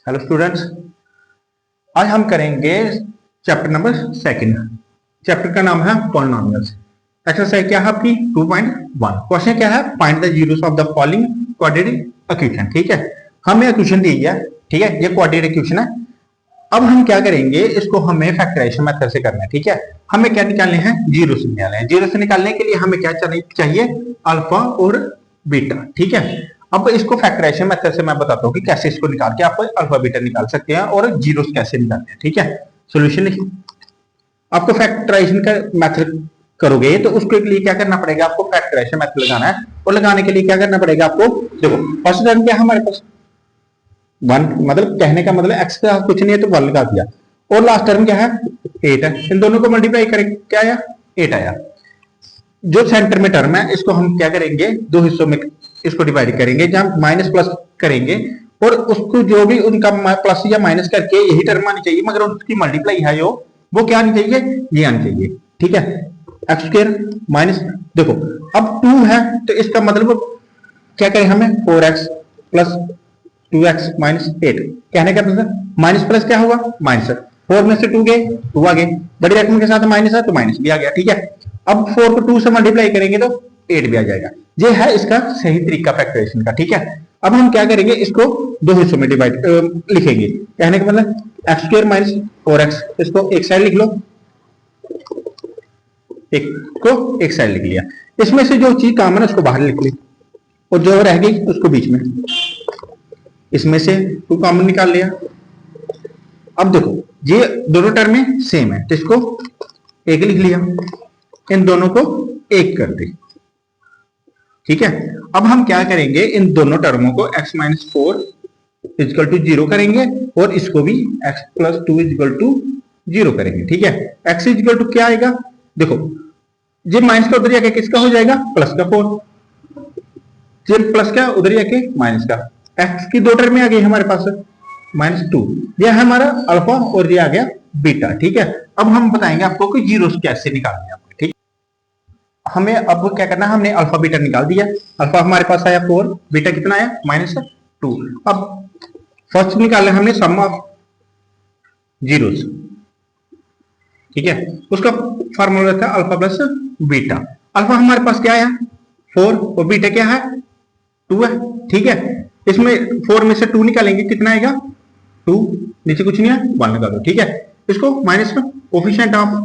Hello students, आज हम करेंगे चैप्टर नंबर सेकंड। चैप्टर का नाम है पॉलिनोमियल्स। एक्सरसाइज क्या है आपकी 2.1। क्वेश्चन क्या है, find the zeros of the following quadratic equation. ठीक है, हमें इक्वेशन दी है। ठीक है, ये क्वाड्रेटिक इक्वेशन है। अब हम क्या करेंगे, इसको हमें फैक्टराइजेशन मेथड से करना है। ठीक है, हमें क्या निकालने हैं, जीरो से निकालने हैं। जीरो से निकालने के लिए हमें क्या चाहिए, अल्फा और बीटा। ठीक है, अब इसको फैक्टराइजेशन मेथड से मैं बताता हूँ कि कैसे इसको निकाल के आप अल्फा बीटा निकाल सकते हैं और जीरो कैसे निकालते हैं। ठीक है, सोल्यूशन लिखिए। आपको फैक्टराइजेशन का मेथड करोगे तो उसके लिए क्या करना पड़ेगा, आपको फैक्टराइजेशन मेथड लगाना है। और लगाने के लिए क्या करना पड़ेगा आपको, देखो फर्स्ट टर्म क्या है हमारे पास वन, मतलब कहने का मतलब एक्स का कुछ नहीं है तो वन लगा दिया। और लास्ट टर्म क्या है, 8 है। इन दोनों को मल्टीप्लाई करें, क्या आया, 8 आया। जो सेंटर में टर्म है इसको हम क्या करेंगे, दो हिस्सों में इसको डिवाइड करेंगे, जहां माइनस प्लस करेंगे और उसको जो भी उनका प्लस या माइनस करके यही टर्म आनी चाहिए, मगर उसकी मल्टीप्लाई है जो वो क्या आनी चाहिए, ये आनी चाहिए। ठीक है, एक्स स्क्वायर माइनस, देखो अब 2 है तो इसका मतलब क्या करें हमें, 4x प्लस 2x माइनस 8। कहने का मतलब माइनस प्लस क्या होगा, माइनस। 4 में से 2 गए, 2 आ गए, बड़ी रकम के साथ माइनस है तो माइनस भी आ गया। ठीक है, अब 4 को 2 से मल्टीप्लाई करेंगे तो 8 भी आ जाएगा। ये है इसका सही तरीका फैक्टराइजेशन का। ठीक है, अब हम क्या करेंगे, इसको दो हिस्सों में डिवाइड लिखेंगे। कहने का मतलब एक्स स्क्वायर माइनस 4x, इसको एक साइड लिख लो, एक को एक साइड लिख लिया। इसमें से जो चीज कॉमन है उसको बाहर लिख ली और जो रह गई उसको बीच में, इसमें से 2 कॉमन निकाल लिया। अब देखो ये दोनों टर्म में सेम है तो इसको एक लिख लिया, इन दोनों को एक कर दी। ठीक है, अब हम क्या करेंगे, इन दोनों टर्मों को x माइनस 4 इजकल टू 0 करेंगे और इसको भी x प्लस 2 इजकल टू 0 करेंगे। ठीक है, x इजकल टू क्या आएगा, देखो ये माइनस का उधर जाके किसका हो जाएगा, प्लस का 4, ये प्लस का उधर जाके माइनस का। x की दो टर्म में आ गई हमारे पास माइनस 2, यह है हमारा अल्फा और ये आ गया बीटा। ठीक है, अब हम बताएंगे आपको कि जीरो कैसे निकालने हैं। ठीक, हमें अब क्या करना है, हमने अल्फा बीटा निकाल दिया। अल्फा हमारे पास आया 4, बीटा कितना आया माइनस 2। अब फर्स्ट निकालना हमने सम ऑफ जीरोस। ठीक है, उसका फार्मूला था अल्फा प्लस बीटा। अल्फा हमारे पास क्या आया 4 और बीटा क्या है 2 है। ठीक है, इसमें 4 में से 2 निकालेंगे, कितना आएगा 2, नीचे कुछ नहीं है 1 लगा दो। ठीक है, इसको माइनस में कोफिशिएंट ऑफ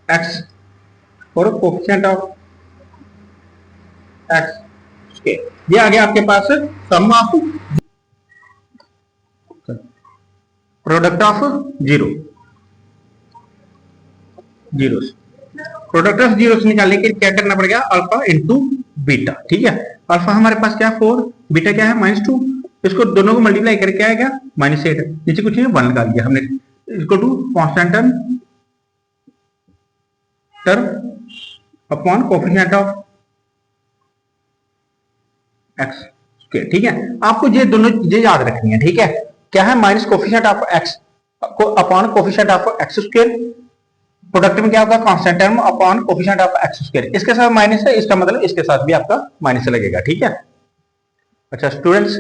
x और कोफिशिएंट ऑफ x स्क्वायर, ये आ गया आपके पास sum of product of zero zeros. Product of zeros निकालने के लिए क्या करना पड़ेगा, अल्फा इंटू बीटा। ठीक है, अल्फा हमारे पास क्या 4, बीटा क्या है माइनस 2, इसको दोनों को मल्टीप्लाई करके आएगा माइनस 8, नीचे कुछ नहीं 1 निकाल दिया हमने, इसको to constant term upon coefficient of x square. ठीक है, आपको ये दोनों चीजें याद रखनी है। ठीक है, क्या है, माइनस कोफिशिएंट ऑफ एक्स को upon coefficient of x square, product में क्या होगा constant term upon coefficient of x square. इसके साथ माइनस है, इसका मतलब इसके साथ भी आपका माइनस लगेगा। ठीक है, अच्छा स्टूडेंट्स,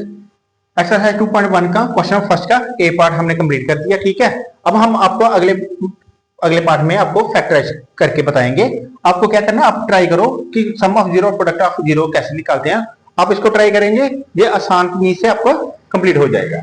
एक्सरसाइज 2.1 का क्वेश्चन फर्स्ट का ए पार्ट हमने कंप्लीट कर दिया। ठीक है, अब हम आपको अगले पार्ट में आपको फैक्टराइज करके बताएंगे। आपको क्या करना है, आप ट्राई करो कि सम ऑफ जीरो और प्रोडक्ट ऑफ जीरो कैसे निकालते हैं। आप इसको ट्राई करेंगे, ये आसानी से आपको कंप्लीट हो जाएगा।